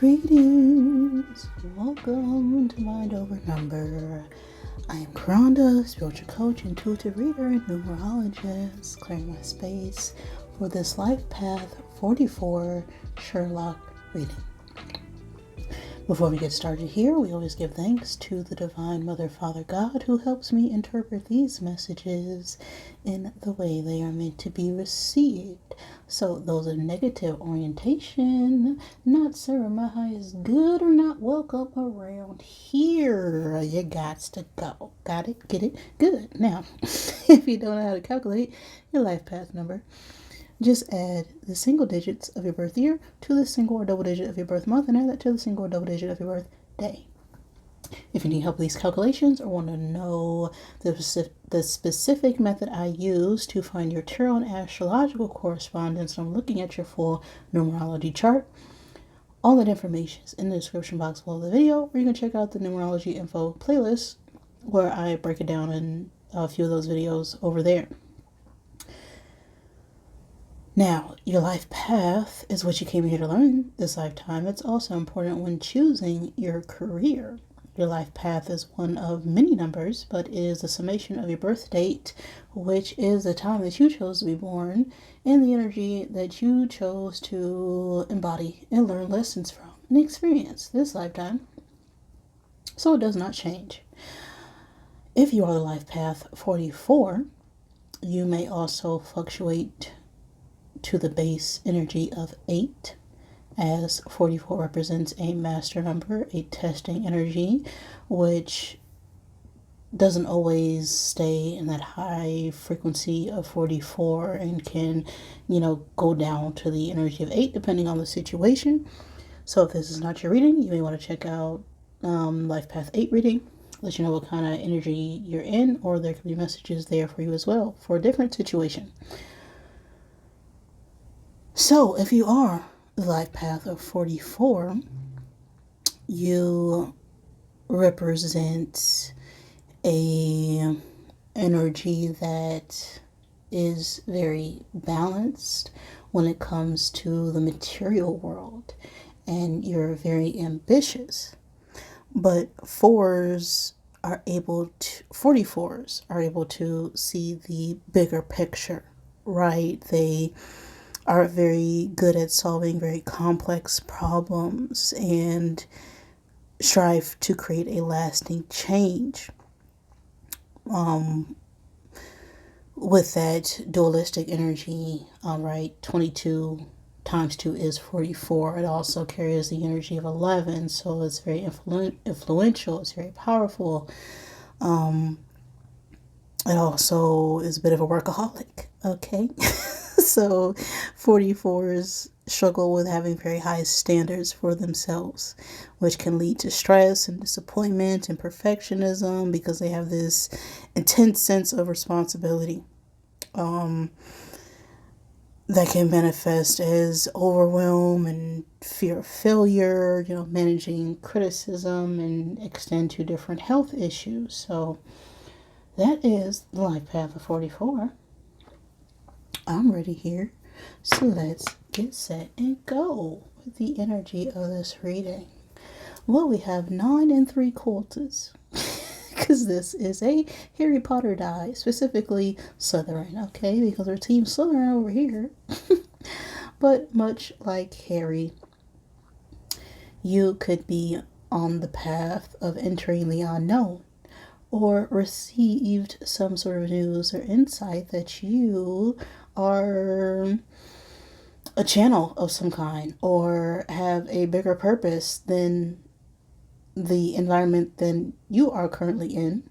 Greetings! Welcome to Mind Over Number. I am Karonda, spiritual coach, intuitive reader, and numerologist, clearing my space for this Life Path 44 Sherlock reading. Before we get started here, we always give thanks to the Divine Mother, Father, God, who helps me interpret these messages in the way they are meant to be received. So those of negative orientation, not sir, my highest good, or not welcome around here. You gots to go. Got it? Get it? Good. Now, if you don't know how to calculate your life path number, just add the single digits of your birth year to the single or double digit of your birth month, and add that to the single or double digit of your birth day. If you need help with these calculations or want to know the specific method I use to find your tarot and astrological correspondence, I'm looking at your full numerology chart. All that information is in the description box below the video, or you can check out the numerology info playlist where I break it down in a few of those videos over there. Now, your life path is what you came here to learn this lifetime. It's also important when choosing your career. Your life path is one of many numbers, but it is the summation of your birth date, which is the time that you chose to be born, and the energy that you chose to embody and learn lessons from and experience this lifetime. So it does not change. If you are the life path 44, you may also fluctuate to the base energy of 8, as 44 represents a master number, a testing energy, which doesn't always stay in that high frequency of 44 and can, go down to the energy of 8 depending on the situation. So if this is not your reading, you may want to check out Life Path 8 reading, let you know what kind of energy you're in, or there could be messages there for you as well for a different situation. So, if you are the life path of 44, you represent a energy that is very balanced when it comes to the material world, and you're very ambitious. But 44s are able to see the bigger picture, right? They are very good at solving very complex problems and strive to create a lasting change. With that dualistic energy, right, 22 times 2 is 44. It also carries the energy of 11, so it's very influential, it's very powerful. It also is a bit of a workaholic, okay? So 44s struggle with having very high standards for themselves, which can lead to stress and disappointment and perfectionism because they have this intense sense of responsibility that can manifest as overwhelm and fear of failure, managing criticism, and extend to different health issues. So that is the life path of 44. I'm ready here. So let's get set and go with the energy of this reading. Well, we have 9 3/4 because this is a Harry Potter die, specifically Slytherin, okay? Because we're Team Slytherin over here. But much like Harry, you could be on the path of entering the unknown, or received some sort of news or insight that you are a channel of some kind, or have a bigger purpose than the environment than you are currently in,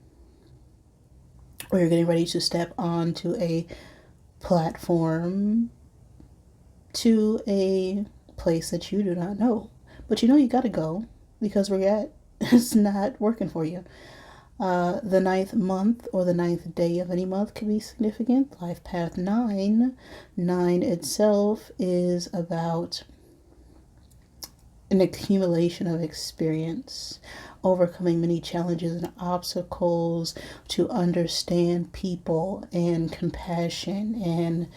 or you're getting ready to step onto a platform to a place that you do not know. But you gotta go, because where you're at is not working for you. The 9th month or the 9th day of any month can be significant. Life path 9. 9 itself is about an accumulation of experience, overcoming many challenges and obstacles to understand people and compassion and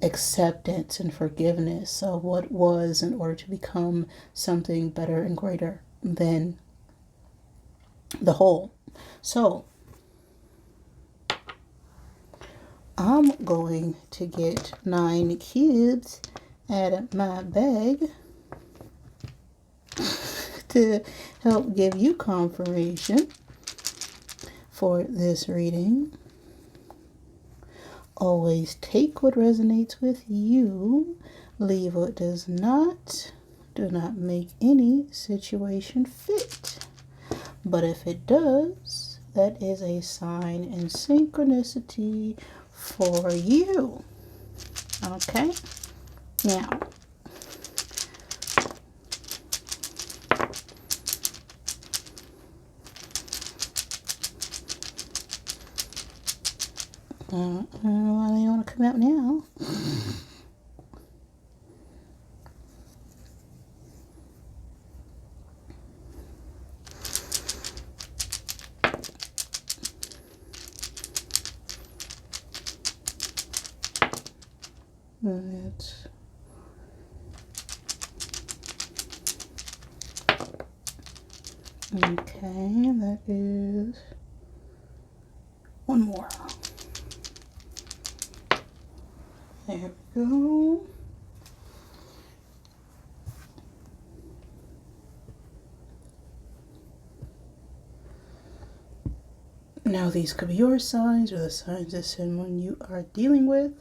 acceptance and forgiveness of what was in order to become something better and greater than the whole. So I'm going to get 9 cubes out of my bag to help give you confirmation for this reading. Always take what resonates with you, leave what does not. Do not make any situation fit. But if it does, that is a sign and synchronicity for you. Okay? Now, I don't know why they want to come out now. That's okay, that is one more. There we go. Now these could be your signs or the signs of someone you are dealing with,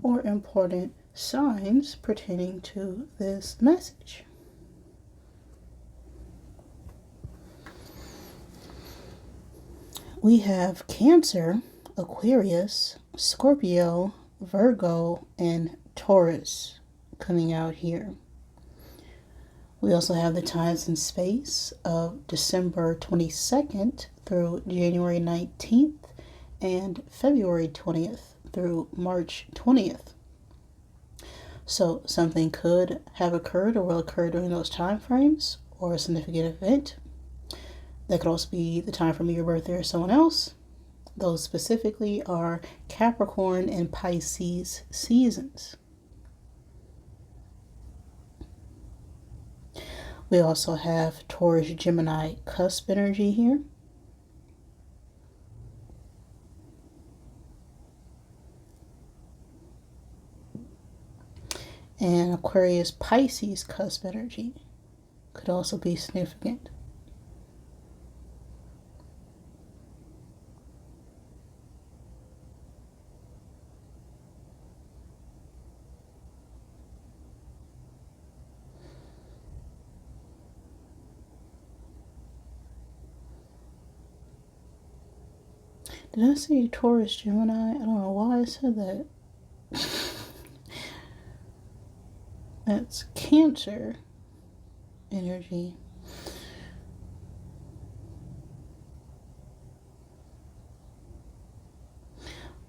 or important signs pertaining to this message. We have Cancer, Aquarius, Scorpio, Virgo, and Taurus coming out here. We also have the times and space of December 22nd through January 19th and February 20th through March 20th. So something could have occurred or will occur during those time frames, or a significant event. That could also be the time from your birthday or someone else. Those specifically are Capricorn and Pisces seasons. We also have Taurus, Gemini, cusp energy here. And Aquarius, Pisces, cusp energy could also be significant. Did I say Taurus, Gemini? I don't know why I said that. That's Cancer energy.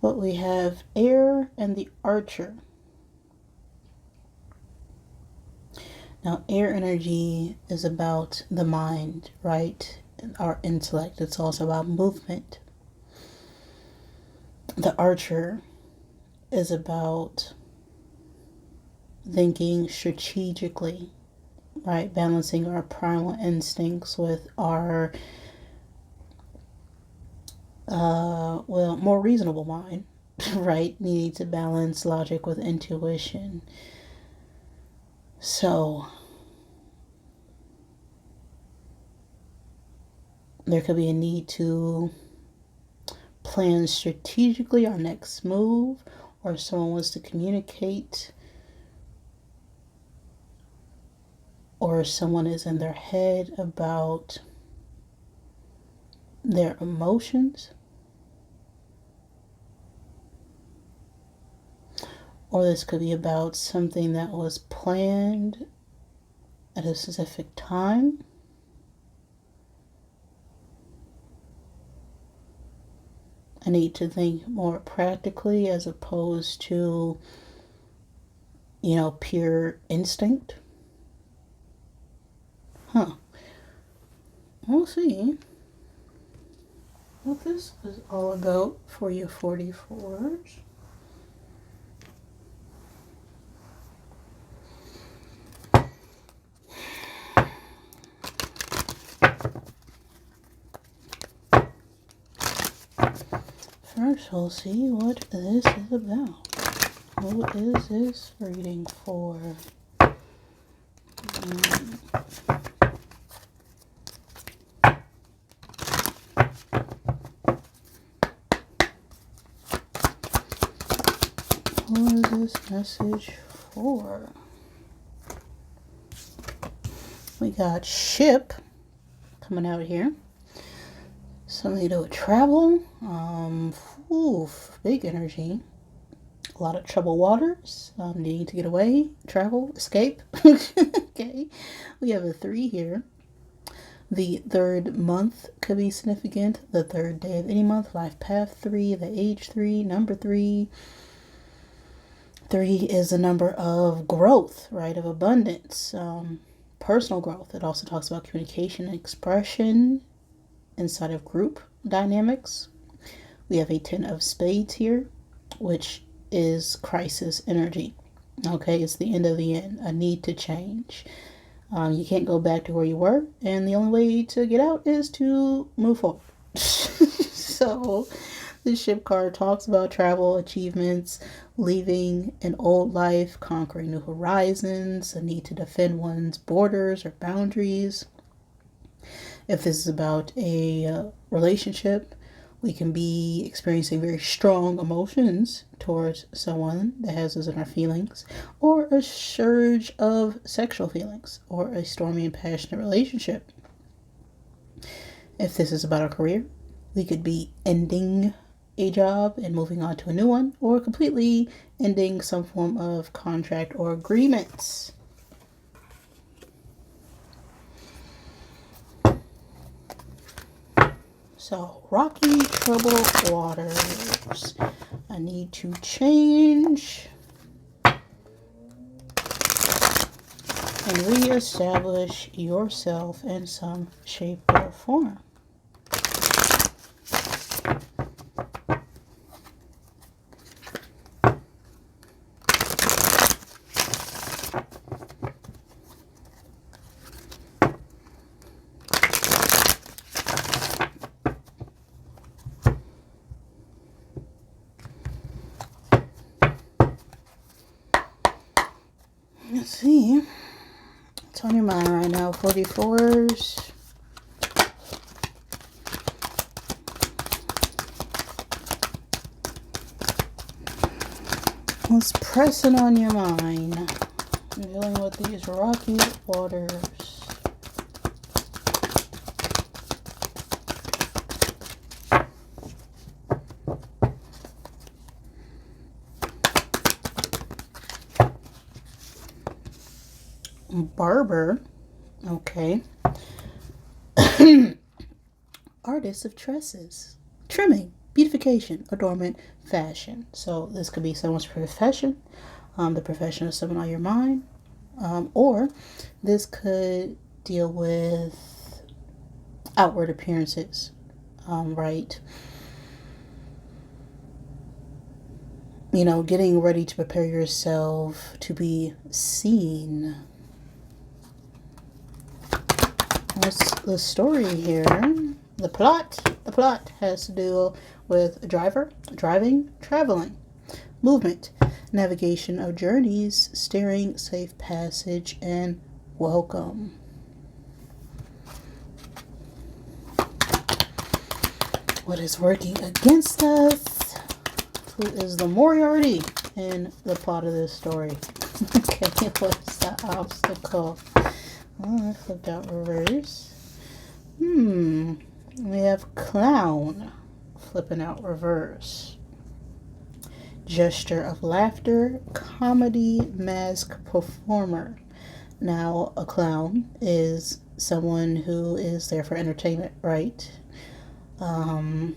But we have Air and the Archer. Now, air energy is about the mind, right? Our intellect. It's also about movement. The Archer is about thinking strategically, right? Balancing our primal instincts with our, more reasonable mind, right? Needing to balance logic with intuition. So, there could be a need to plan strategically our next move, or if someone wants to communicate, or someone is in their head about their emotions, or this could be about something that was planned at a specific time. I need to think more practically as opposed to, pure instinct. We'll see what this is all about for your 44s. First, we'll see what this is about. Who is this reading for? Who is this message for? We got ship coming out here. Something to do with travel. Big energy. A lot of troubled waters. Needing to get away, travel, escape. Okay. We have a 3 here. The third month could be significant. The third day of any month. Life path 3. The age 3. Number 3. 3 is a number of growth, right? Of abundance. Personal growth. It also talks about communication and expression inside of group dynamics. We have a 10 of spades here, which is crisis energy. Okay, it's the end of the end, a need to change. You can't go back to where you were, and the only way to get out is to move forward. So the ship card talks about travel, achievements, leaving an old life, conquering new horizons, a need to defend one's borders or boundaries. If this is about a relationship, we can be experiencing very strong emotions towards someone that has us in our feelings, or a surge of sexual feelings, or a stormy and passionate relationship. If this is about our career, we could be ending a job and moving on to a new one, or completely ending some form of contract or agreements. So, rocky, troubled waters. I need to change and reestablish yourself in some shape or form. Let's see. What's on your mind right now, 44s? What's pressing on your mind? Dealing with these rocky waters. Barber, okay. Artist of tresses, trimming, beautification, adornment, fashion. So this could be someone's profession, the profession of someone on your mind, or this could deal with outward appearances, right? You know, getting ready to prepare yourself to be seen. What's the story here? The plot has to do with driving, traveling, movement, navigation of journeys, steering, safe passage, and welcome. What is working against us? Who is the Moriarty in the plot of this story? Okay, what's the obstacle? Oh, I flipped out reverse. We have clown flipping out reverse. Gesture of laughter, comedy, mask performer. Now, a clown is someone who is there for entertainment, right? You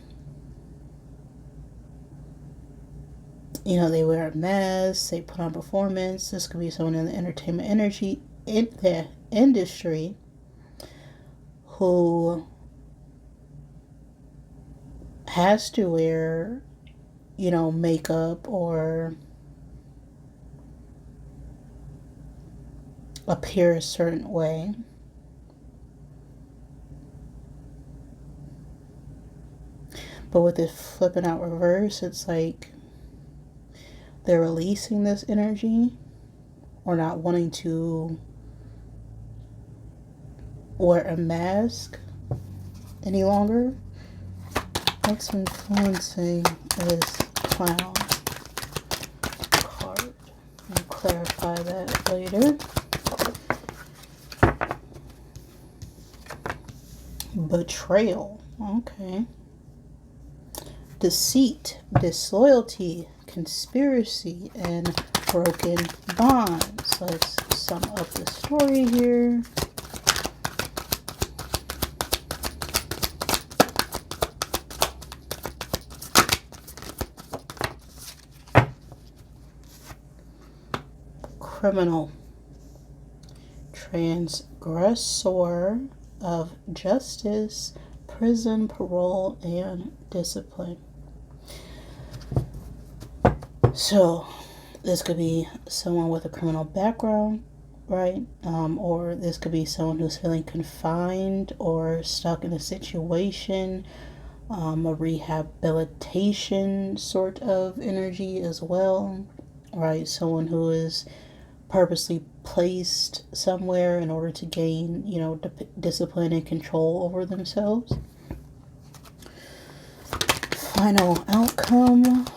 know, they wear a mask, they put on performance. This could be someone in the entertainment industry who has to wear, you know, makeup or appear a certain way. But with it flipping out reverse, it's like they're releasing this energy or not wanting to wear a mask any longer. What's influencing this clown card? I'll clarify that later. Betrayal. Okay. Deceit, disloyalty, conspiracy, and broken bonds. Let's sum up the story here. Criminal, transgressor of justice, prison, parole, and discipline. So this could be someone with a criminal background, right? Or this could be someone who's feeling confined or stuck in a situation, a rehabilitation sort of energy as well, right? Someone who is purposely placed somewhere in order to gain, discipline and control over themselves. Final outcome.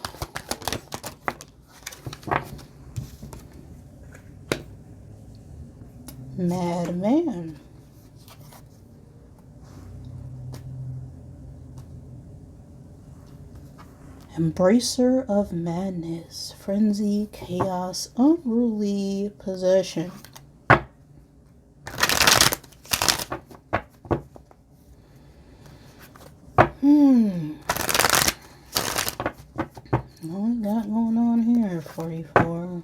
Madman. Embracer of madness, frenzy, chaos, unruly possession. What we got going on here, 44?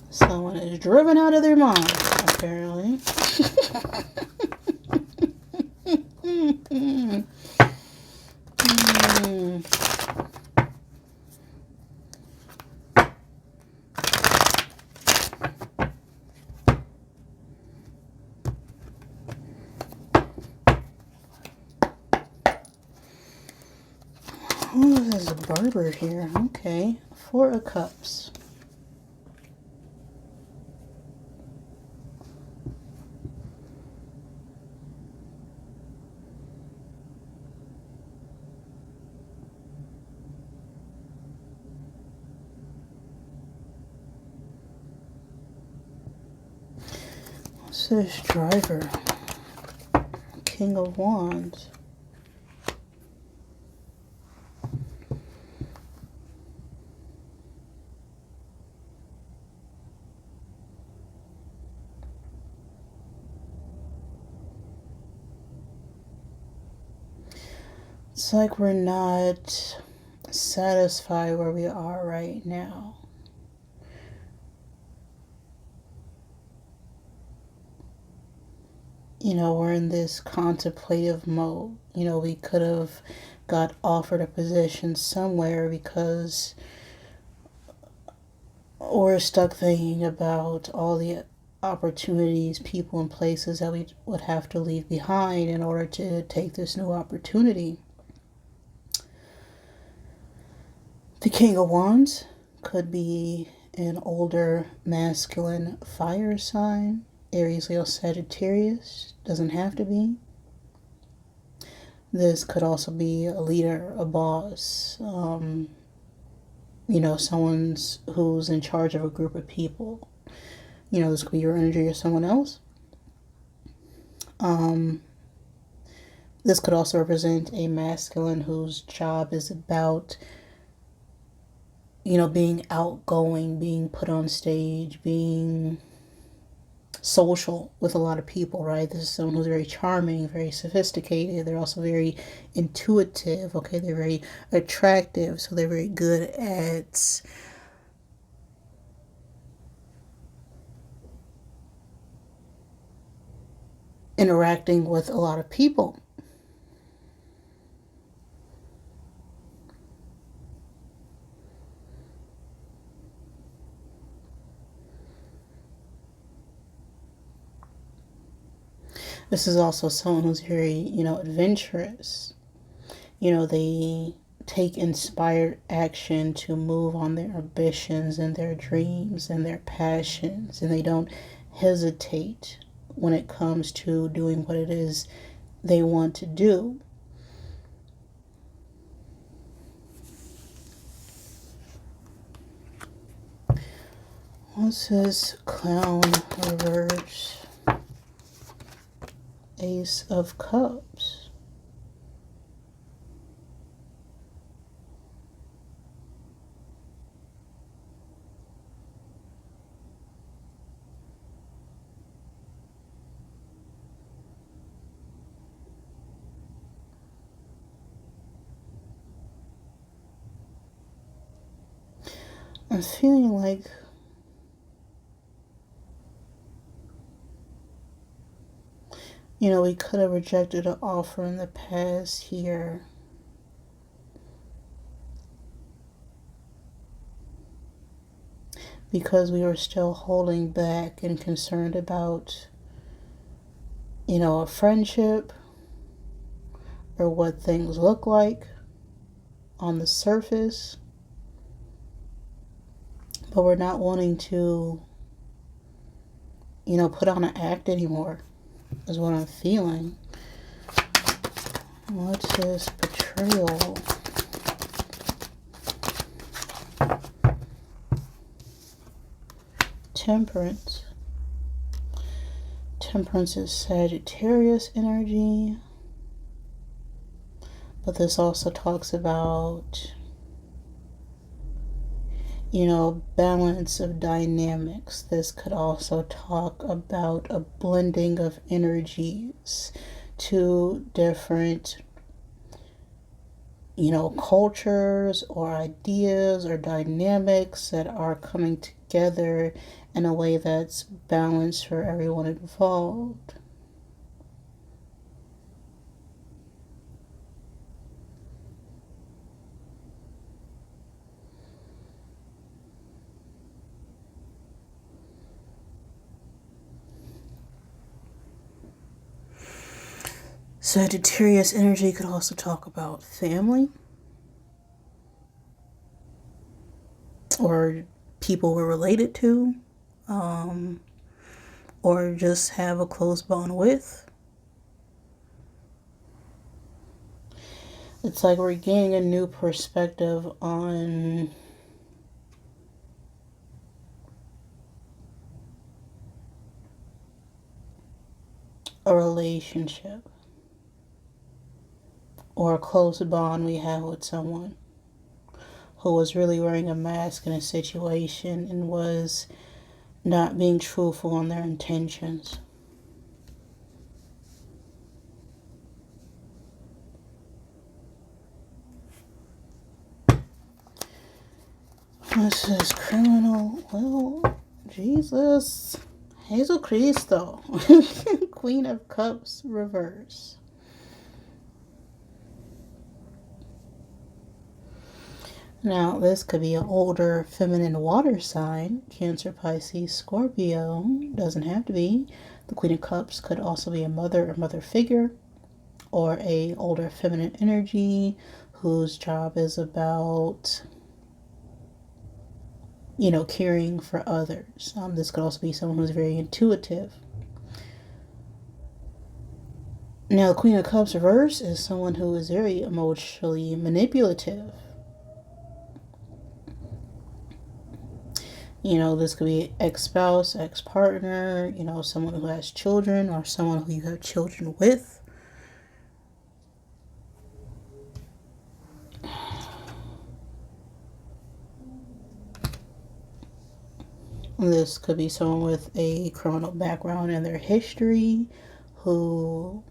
Someone is driven out of their mind, apparently. Oh, this is a barber here. Okay. 4 of Cups. What's this driver? King of Wands. It's like we're not satisfied where we are right now. We're in this contemplative mode. We could have got offered a position somewhere because we're stuck thinking about all the opportunities, people, and places that we would have to leave behind in order to take this new opportunity. The King of Wands could be an older masculine fire sign. Aries, Leo, Sagittarius. Doesn't have to be. This could also be a leader, a boss. Someone who's in charge of a group of people. This could be your energy or someone else. This could also represent a masculine whose job is about being outgoing, being put on stage, being social with a lot of people, right? This is someone who's very charming, very sophisticated. They're also very intuitive, okay? They're very attractive, so they're very good at interacting with a lot of people. This is also someone who's very, adventurous. They take inspired action to move on their ambitions and their dreams and their passions, and they don't hesitate when it comes to doing what it is they want to do. What's this clown reverse? Ace of Cups. I'm feeling like we could have rejected an offer in the past here. Because we were still holding back and concerned about, a friendship or what things look like on the surface. But we're not wanting to, put on an act anymore, is what I'm feeling. What's this? Betrayal. Temperance. Temperance is Sagittarius energy. But this also talks about, balance of dynamics. This could also talk about a blending of energies, two different, cultures or ideas or dynamics that are coming together in a way that's balanced for everyone involved. Sagittarius energy could also talk about family or people we're related to, or just have a close bond with. It's like we're gaining a new perspective on a relationship or a close bond we have with someone who was really wearing a mask in a situation and was not being truthful on their intentions. This is criminal. Well, Jesus. Jesus Cristo. Queen of Cups reverse. Now, this could be an older feminine water sign. Cancer, Pisces, Scorpio. Doesn't have to be. The Queen of Cups could also be a mother or mother figure, or a older feminine energy whose job is about, caring for others. This could also be someone who's very intuitive. Now, the Queen of Cups reverse is someone who is very emotionally manipulative. This could be ex-spouse, ex-partner, someone who has children or someone who you have children with. This could be someone with a criminal background in their history who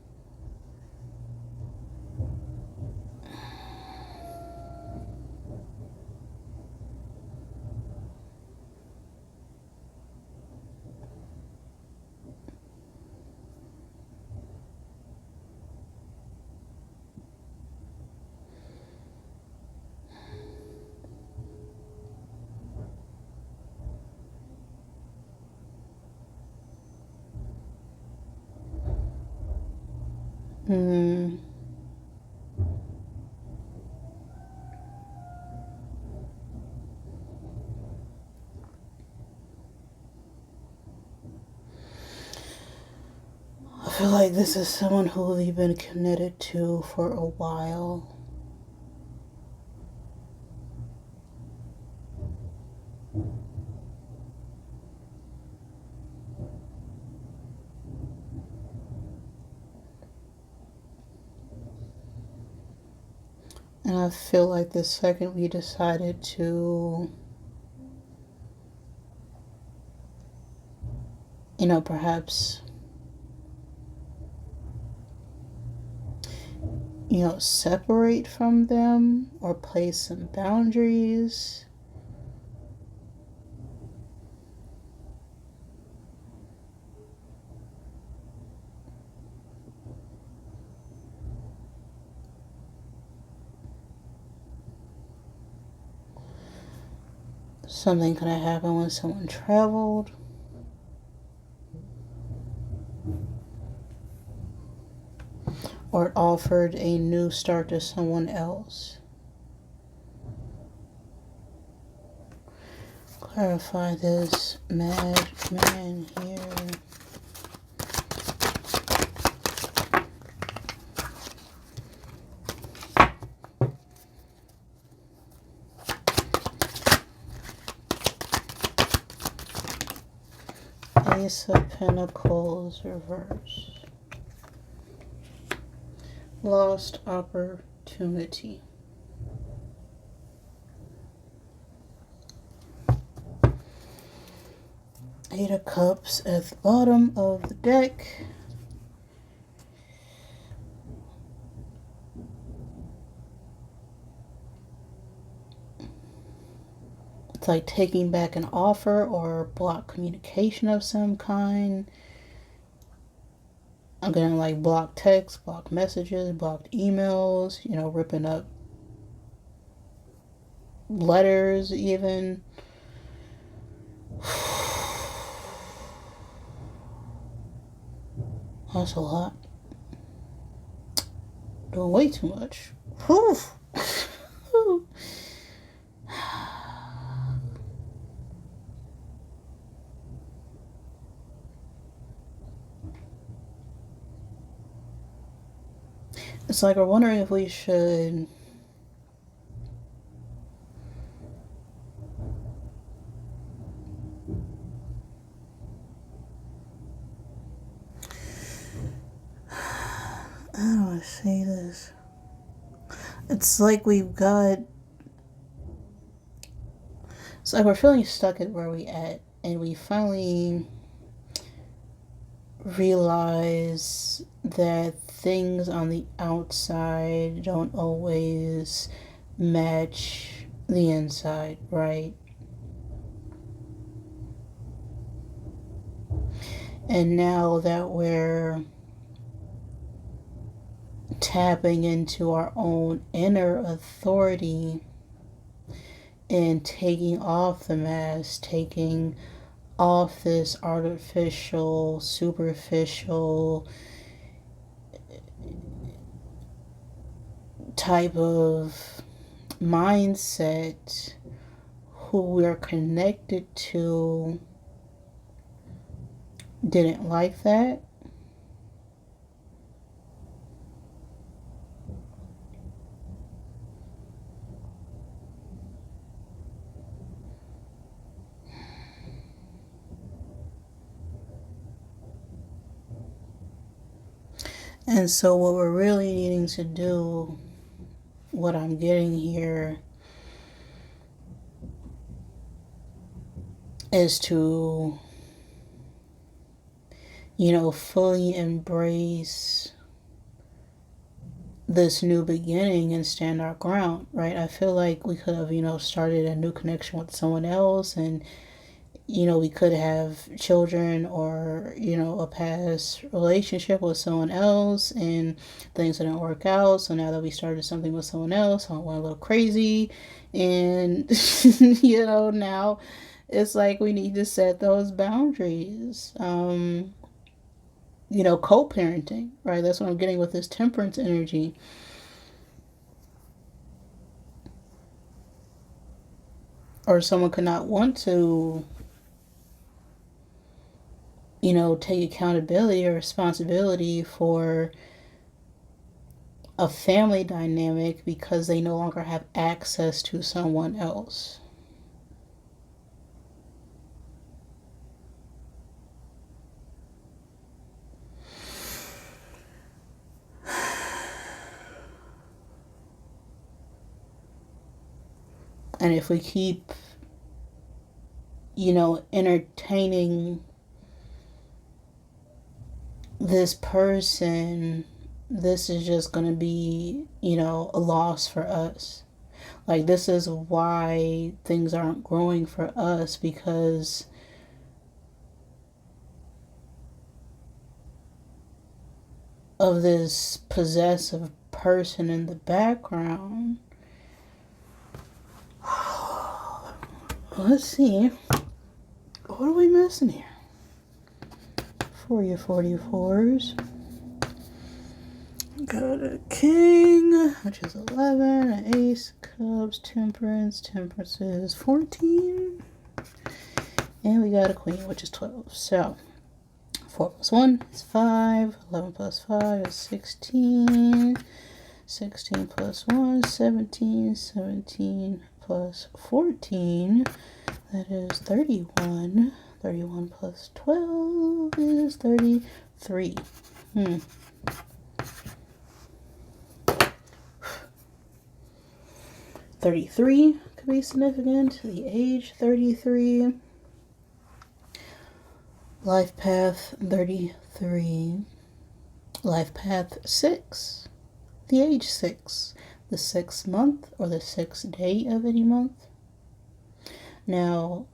Hmm. I feel like this is someone who you've been committed to for a while. And I feel like the second we decided to, perhaps, separate from them or place some boundaries, something could have happened when someone traveled. Or it offered a new start to someone else. Clarify this madman here. Ace of Pentacles reverse. Lost opportunity. Eight of Cups at the bottom of the deck. It's like taking back an offer or block communication of some kind. I'm getting like blocked texts, blocked messages, blocked emails, ripping up letters even. That's a lot. Doing way too much. Whew. It's like we're wondering if we should I don't want to say this. It's like we're feeling stuck at where we at, and we finally realize that things on the outside don't always match the inside, right? And now that we're tapping into our own inner authority and taking off the mask, taking off this artificial, superficial type of mindset, who we're connected to didn't like that. And so what we're really needing to do, what I'm getting here, is to, fully embrace this new beginning and stand our ground, right? I feel like we could have, started a new connection with someone else, and we could have children or, a past relationship with someone else, and things didn't work out. So now that we started something with someone else, I went a little crazy. And, now it's like we need to set those boundaries. co-parenting, right? That's what I'm getting with this temperance energy. Or someone could not want to, take accountability or responsibility for a family dynamic because they no longer have access to someone else. And if we keep, entertaining this person, this is just going to be, a loss for us. Like, this is why things aren't growing for us, because of this possessive person in the background. Let's see. What are we missing here? For your 44s. Got a king, which is 11, an ace, cups, temperance. Temperance is 14. And we got a queen, which is 12. So, 4 plus 1 is 5. 11 plus 5 is 16. 16 plus 1 is 17. 17 plus 14, that is 31. 31 plus 12 is 33. 33 could be significant. The age 33. Life path 33. Life path 6. The age 6. The 6th month or the 6th day of any month. Now,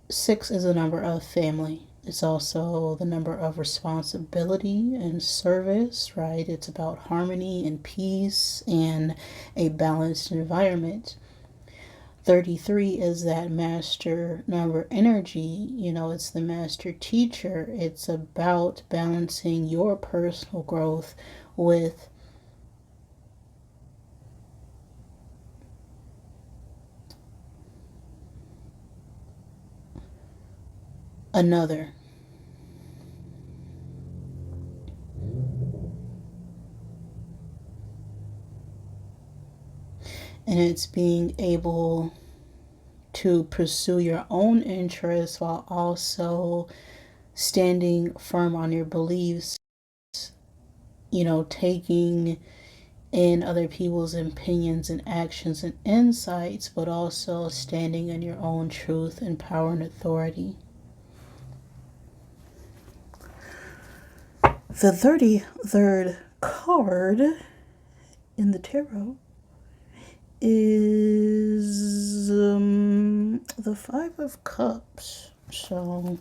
6 is a number of family. It's also the number of responsibility and service, right? It's about harmony and peace and a balanced environment. 33 is that master number energy. It's the master teacher. It's about balancing your personal growth with another. And it's being able to pursue your own interests while also standing firm on your beliefs, taking in other people's opinions and actions and insights, but also standing in your own truth and power and authority. The 33rd card in the tarot is the 5 of Cups. So,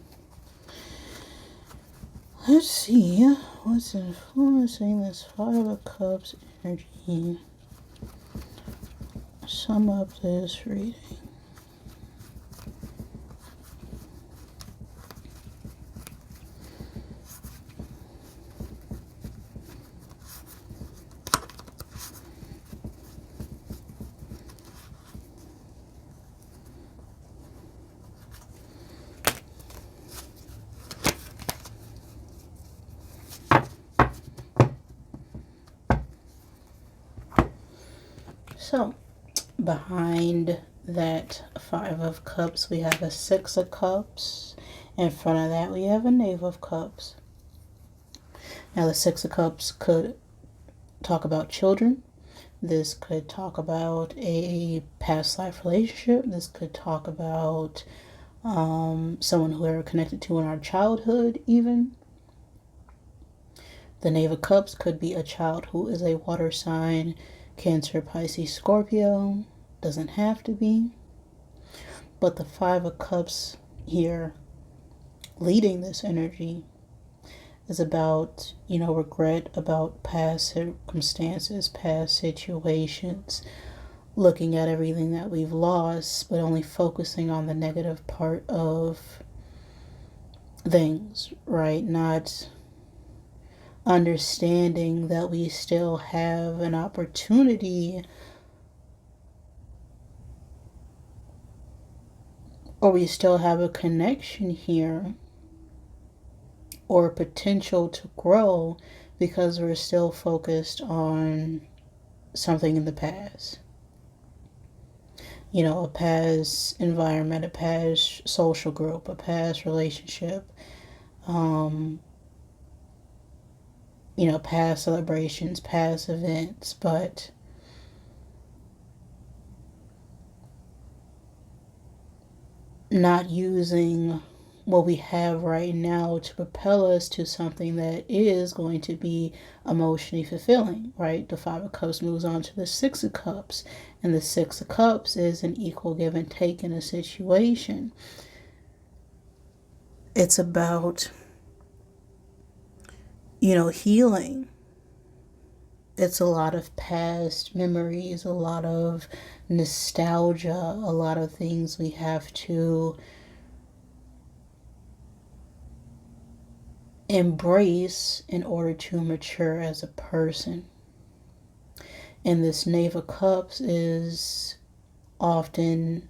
let's see what's influencing this 5 of Cups energy. Sum up this reading. So, behind that 5 of Cups, we have a 6 of Cups. In front of that, we have a Knave of Cups. Now, the 6 of Cups could talk about children. This could talk about a past life relationship. This could talk about someone who we were connected to in our childhood, even. The Knave of Cups could be a child who is a water sign, Cancer, Pisces, Scorpio. Doesn't have to be. But the 5 of Cups here leading this energy is about, regret about past circumstances, past situations, looking at everything that we've lost, but only focusing on the negative part of things, right? Not understanding that we still have an opportunity, or we still have a connection here, or potential to grow, because we're still focused on something in the past. A past environment, a past social group, a past relationship, past celebrations, past events, but not using what we have right now to propel us to something that is going to be emotionally fulfilling, right? The Five of Cups moves on to the Six of Cups, and the Six of Cups is an equal give and take in a situation. It's about, healing. It's a lot of past memories, a lot of nostalgia, a lot of things we have to embrace in order to mature as a person. And this Knave of Cups is often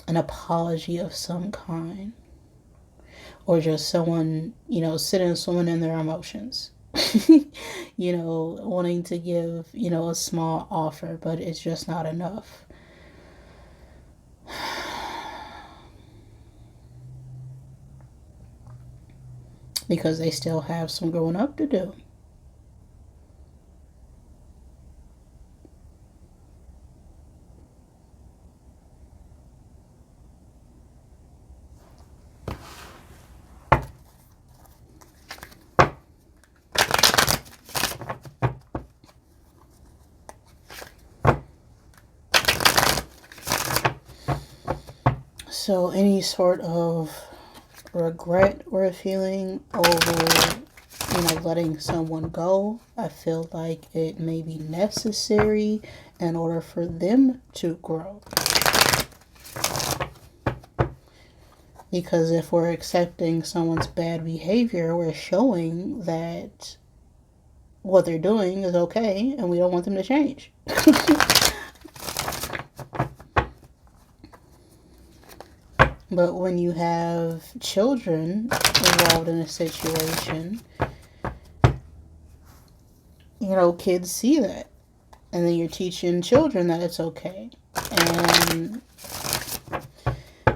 an apology of some kind, or just someone, sitting swimming in their emotions. Wanting to give, a small offer, but it's just not enough. Because they still have some growing up to do. So any sort of regret we're feeling over, letting someone go, I feel like it may be necessary in order for them to grow. Because if we're accepting someone's bad behavior, we're showing that what they're doing is okay and we don't want them to change. But when you have children involved in a situation, kids see that. And then you're teaching children that it's okay. And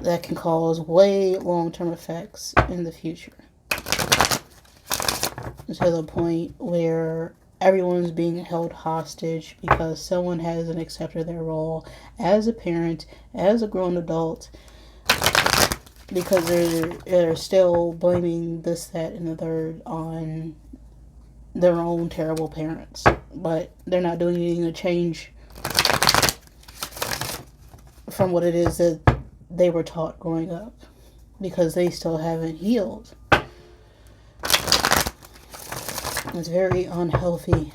that can cause way long-term effects in the future. To the point where everyone's being held hostage because someone hasn't accepted their role as a parent, as a grown adult, because they're still blaming this, that, and the third on their own terrible parents. But they're not doing anything to change from what it is that they were taught growing up, because they still haven't healed. It's very unhealthy.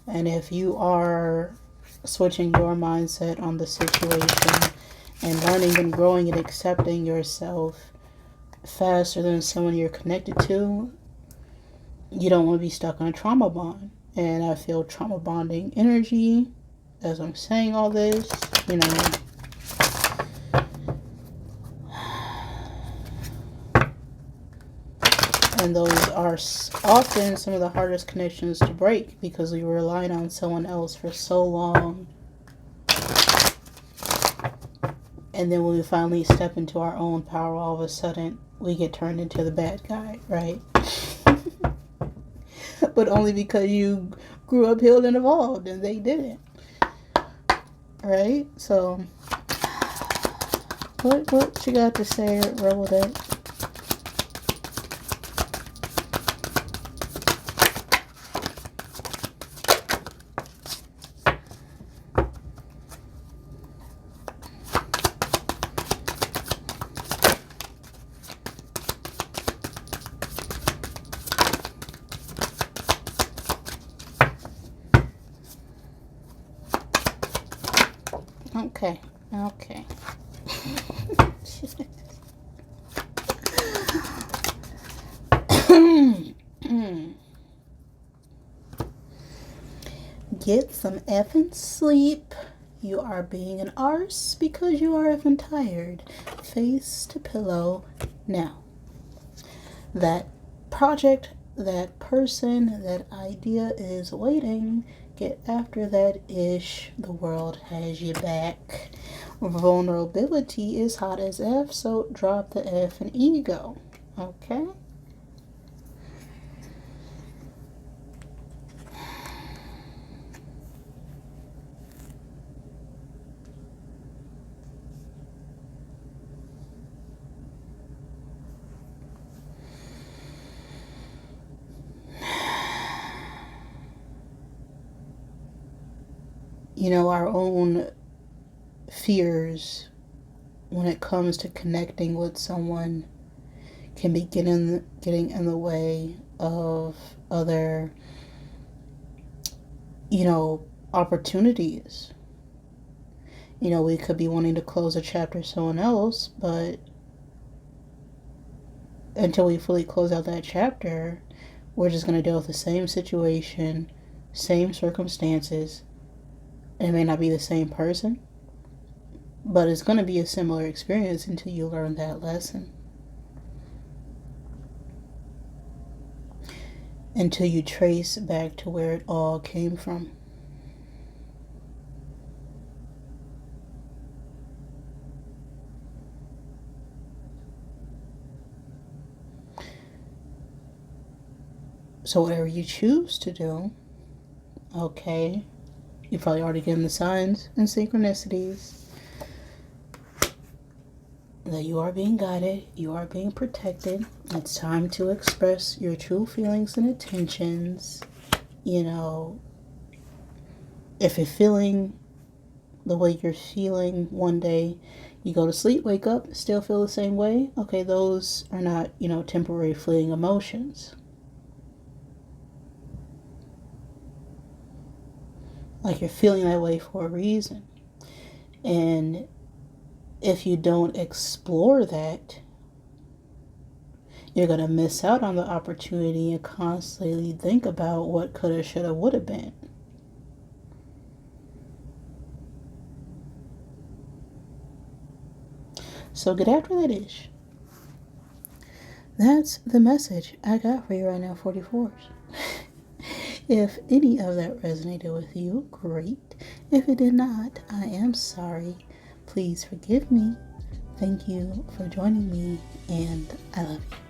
And if you are switching your mindset on the situation and learning and growing and accepting yourself faster than someone you're connected to, you don't want to be stuck on a trauma bond. And I feel trauma bonding energy as I'm saying all this, And those are often some of the hardest connections to break, because we were relying on someone else for so long. And then when we finally step into our own power, all of a sudden, we get turned into the bad guy, right? But only because you grew up, healed, and evolved, and they didn't. Right? So, what you got to say, Robodeck? Okay. Get some effing sleep. You are being an arse because you are effing tired. Face to pillow now. That project, that person, that idea is waiting. Get after that ish. The world has you back. Vulnerability is hot as F, so drop the F and ego. Okay? You know, our own fears when it comes to connecting with someone can be getting in the way of other, opportunities. We could be wanting to close a chapter with someone else, but until we fully close out that chapter, we're just going to deal with the same situation, same circumstances. It may not be the same person, but it's going to be a similar experience until you learn that lesson. Until you trace back to where it all came from. So whatever you choose to do, okay, you probably already given the signs and synchronicities that you are being guided, you are being protected. It's time to express your true feelings and intentions. If you're feeling the way you're feeling one day, you go to sleep, wake up, still feel the same way, okay, those are not, temporary fleeting emotions. Like, you're feeling that way for a reason. And if you don't explore that, you're going to miss out on the opportunity and constantly think about what coulda, shoulda, woulda been. So get after that ish. That's the message I got for you right now, 44s. If any of that resonated with you, great. If it did not, I am sorry. Please forgive me. Thank you for joining me, and I love you.